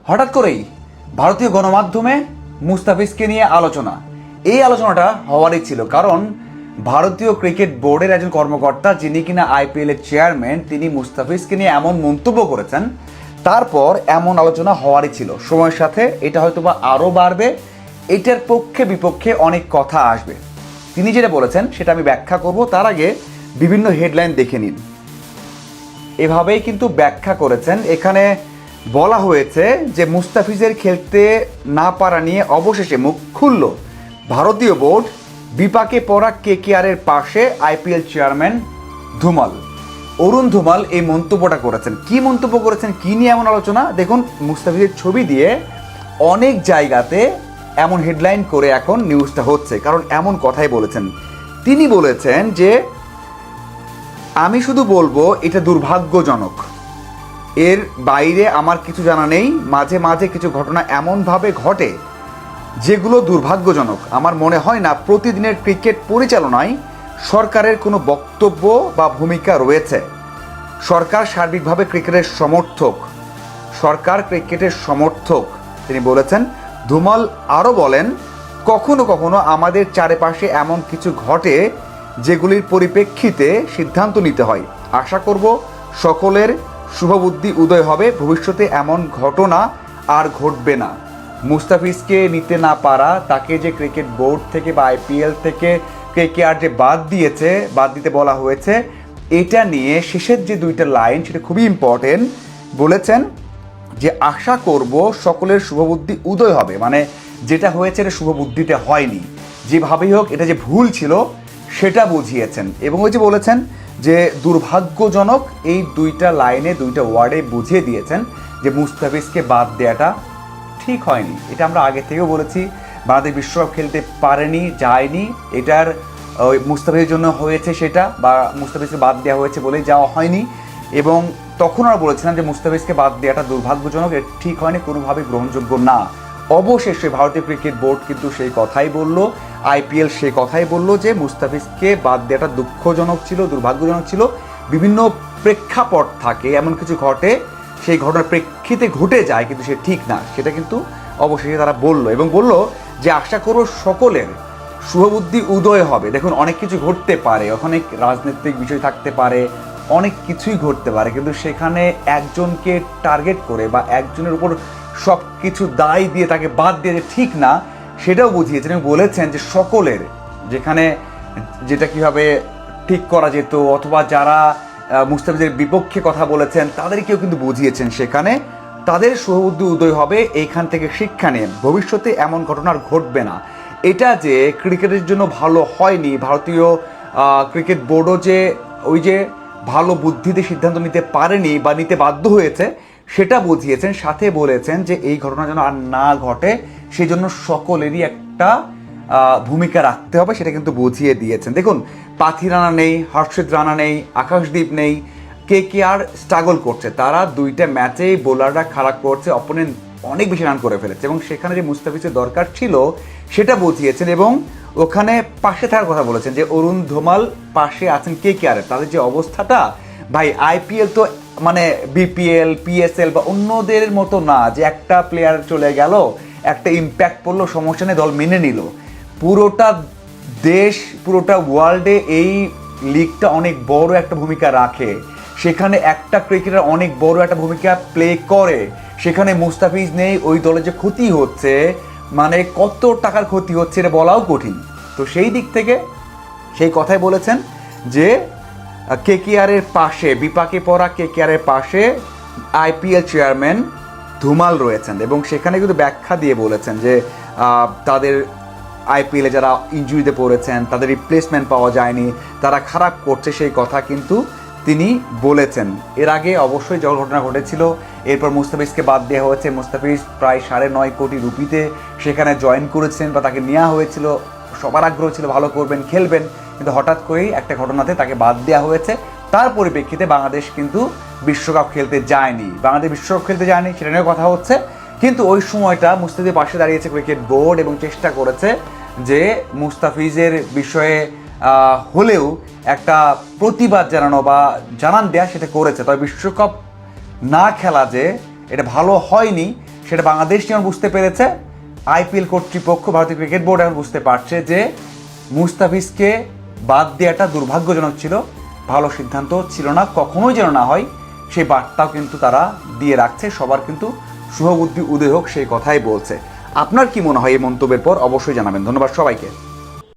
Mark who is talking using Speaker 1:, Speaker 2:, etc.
Speaker 1: হঠাৎ করেই ভারতীয় গণমাধ্যমে মুস্তাফিজকে নিয়ে আলোচনা। এই আলোচনাটা হওয়ারই ছিল, কারণ ভারতীয় ক্রিকেট বোর্ডের একজন কর্মকর্তা, যিনি কিনা আইপিএল এর চেয়ারম্যান, তিনি মুস্তাফিজকে নিয়ে এমন মন্তব্য করেছেন, তারপর এমন আলোচনা হওয়ারই ছিল। সময়ের সাথে এটা হয়তোবা আরও বাড়বে, এটার পক্ষে বিপক্ষে অনেক কথা আসবে। তিনি যেটা বলেছেন সেটা আমি ব্যাখ্যা করব, তার আগে বিভিন্ন হেডলাইন দেখে নিন। এভাবেই কিন্তু ব্যাখ্যা করেছেন। এখানে বলা হয়েছে যে মুস্তাফিজের খেলতে না পারা নিয়ে অবশেষে মুখ খুলল ভারতীয় বোর্ড, বিপাকে পড়া কেকেআরের পাশে আইপিএল চেয়ারম্যান ধুমাল। অরুণ ধুমাল এই মন্তব্যটা করেছেন। কি মন্তব্য করেছেন, কি নিয়ে এমন আলোচনা, দেখুন। মুস্তাফিজের ছবি দিয়ে অনেক জায়গাতে এমন হেডলাইন করে এখন নিউজটা হচ্ছে, কারণ এমন কথাই বলেছেন। তিনি বলেছেন যে আমি শুধু বলবো এটা দুর্ভাগ্যজনক, এর বাইরে আমার কিছু জানা নেই। মাঝে মাঝে কিছু ঘটনা এমনভাবে ঘটে যেগুলো দুর্ভাগ্যজনক। আমার মনে হয় না প্রতিদিনের ক্রিকেট পরিচালনায় সরকারের কোনো বক্তব্য বা ভূমিকা রয়েছে। সরকার সার্বিকভাবে ক্রিকেটের সমর্থক তিনি বলেছেন। ধুমাল আরও বলেন, কখনো কখনো আমাদের চারপাশে এমন কিছু ঘটে যেগুলির পরিপ্রেক্ষিতে সিদ্ধান্ত নিতে হয়। আশা করব সকলের শুভবুদ্ধি উদয় হবে, ভবিষ্যতে এমন ঘটনা আর ঘটবে না। মুস্তাফিজকে নিতে না পারা, তাকে যে ক্রিকেট বোর্ড থেকে বা আইপিএল থেকে কেকেআর যে বাদ দিতে বলা হয়েছে, এটা নিয়ে শেষের যে দুইটা লাইন সেটা খুবই ইম্পর্টেন্ট। বলেছেন যে আশা করব সকলের শুভবুদ্ধি উদয় হবে, মানে যেটা হয়েছে এটা শুভবুদ্ধিতে হয়নি, যেভাবেই হোক এটা যে ভুল ছিল সেটা বুঝিয়েছেন। এবং ওই যে বলেছেন যে দুর্ভাগ্যজনক, এই দুইটা লাইনে দুইটা ওয়ার্ডে বুঝিয়ে দিয়েছেন যে মুস্তাফিজকে বাদ দেওয়াটা ঠিক হয়নি। এটা আমরা আগে থেকেও বলেছি, বাংলাদেশ বিশ্বকাপ খেলতে পারেনি, যায়নি, এটার ওই মুস্তাফিজের জন্য হয়েছে সেটা, বা মুস্তাফিজকে বাদ দেওয়া হয়েছে বলেই যাওয়া হয়নি। এবং তখন আমরা বলেছিলাম যে মুস্তাফিজকে বাদ দেওয়াটা দুর্ভাগ্যজনক, এর ঠিক হয়নি, কোনোভাবেই গ্রহণযোগ্য না। অবশেষে ভারতীয় ক্রিকেট বোর্ড কিন্তু সেই কথাই বলল, আইপিএল সেই কথাই বলল যে মুস্তাফিজকে বাদ দেওয়াটা দুঃখজনক ছিল, দুর্ভাগ্যজনক ছিল। বিভিন্ন প্রেক্ষাপট থাকে, এমন কিছু ঘটে, সেই ঘটনার প্রেক্ষিতে ঘটে যায়, কিন্তু সে ঠিক না, সেটা কিন্তু অবশেষে তারা বলল। এবং বলল যে আশা করো সকলের শুভবুদ্ধি উদয় হবে। দেখুন, অনেক কিছু ঘটতে পারে, অনেক রাজনৈতিক বিষয় থাকতে পারে, অনেক কিছুই ঘটতে পারে, কিন্তু সেখানে একজনকে টার্গেট করে বা একজনের উপর সব কিছু দায় দিয়ে তাকে বাদ দিয়ে ঠিক না, সেটাও বুঝিয়েছেন। এবং বলেছেন যে সকলের, যেখানে যেটা কীভাবে ঠিক করা যেত, অথবা যারা মুস্তাফিজের বিপক্ষে কথা বলেছেন তাদেরকেও কিন্তু বুঝিয়েছেন, সেখানে তাদের শুভবুদ্ধি উদয় হবে। এইখান থেকে শিক্ষা নিয়ে ভবিষ্যতে এমন ঘটনা আর ঘটবে না। এটা যে ক্রিকেটের জন্য ভালো হয়নি, ভারতীয় ক্রিকেট বোর্ডও যে ওই যে ভালো বুদ্ধিতে সিদ্ধান্ত নিতে পারেনি বা নিতে বাধ্য হয়েছে, সেটা বুঝিয়েছেন। সাথে বলেছেন যে এই ঘটনা যেন আর না ঘটে, সেই জন্য সকলেরই একটা ভূমিকা রাখতে হবে, সেটা কিন্তু বুঝিয়ে দিয়েছেন। দেখুন, পাথি রানা নেই, হর্ষিত রানা নেই, আকাশদীপ নেই, কেকেআর স্ট্রাগল করছে। তারা দুইটা ম্যাচেই বোলাররা খারাপ করছে, অপোনেন্ট অনেক বেশি রান করে ফেলেছে, এবং সেখানে যে মুস্তাফিজের দরকার ছিল সেটা বুঝিয়েছেন। এবং ওখানে পাশে থাকার কথা বলেছেন যে অরুণ ধুমাল পাশে আছেন কেকেআরের। তাদের যে অবস্থাটা, ভাই আইপিএল তো মানে বিপিএল, পিএসএল বা অন্যদের মতো না যে একটা প্লেয়ার চলে গেল, একটা ইম্প্যাক্ট পড়লো, সমস্যা নেই, দল মেনে নিল। পুরোটা দেশ, পুরোটা ওয়ার্ল্ডে এই লিগটা অনেক বড় একটা ভূমিকা রাখে, সেখানে একটা ক্রিকেটার অনেক বড় একটা ভূমিকা প্লে করে। সেখানে মুস্তাফিজ নেই, ওই দলে যে ক্ষতি হচ্ছে, মানে কত টাকার ক্ষতি হচ্ছে এটা বলাও কঠিন। তো সেই দিক থেকে সেই কথাই বলেছেন যে কেকেআরের পাশে, বিপাকে পড়া কেকেআরের পাশে আইপিএল চেয়ারম্যান ধুমাল রয়েছেন। এবং সেখানে কিন্তু ব্যাখ্যা দিয়ে বলেছেন যে তাদের আইপিএলে যারা ইনজুরিতে পড়েছেন, তাদের রিপ্লেসমেন্ট পাওয়া যায়নি, তারা খারাপ করছে, সেই কথা কিন্তু তিনি বলেছেন। এর আগে অবশ্যই জল ঘটনা ঘটেছিল, এরপর মুস্তাফিজকে বাদ দেওয়া হয়েছে। মুস্তাফিজ প্রায় 9.5 কোটি রুপিতে সেখানে জয়েন করেছিলেন বা তাকে নেওয়া হয়েছিল, সবার আগ্রহ ছিল ভালো করবেন, খেলবেন, কিন্তু হঠাৎ করেই একটা ঘটনাতে তাকে বাদ দেওয়া হয়েছে। তার পরিপ্রেক্ষিতে বাংলাদেশ কিন্তু বিশ্বকাপ খেলতে যায়নি, সেটা নিয়ে কথা হচ্ছে। কিন্তু ওই সময়টা মুস্তাফিজের পাশে দাঁড়িয়েছে ক্রিকেট বোর্ড এবং চেষ্টা করেছে যে মুস্তাফিজের বিষয়ে হলেও একটা প্রতিবাদ জানানো বা জানান দেয়া, সেটা করেছে। তবে বিশ্বকাপ না খেলা যে এটা ভালো হয়নি সেটা বাংলাদেশ যেমন বুঝতে পেরেছে, আইপিএল কর্তৃপক্ষ ভারতীয় ক্রিকেট বোর্ড এখন বুঝতে পারছে যে মুস্তাফিজকে বাদ দেওয়াটা দুর্ভাগ্যজনক ছিল, ভালো সিদ্ধান্ত ছিল না, কখনোই যেন না হয় সেই বার্তাও কিন্তু তারা দিয়ে রাখছে। সবার কিন্তু শুভবুদ্ধি উদয় হোক সেই কথাই বলছে। আপনার কি মনে হয় এই মন্তব্যের পর? অবশ্যই জানাবেন। ধন্যবাদ সবাইকে।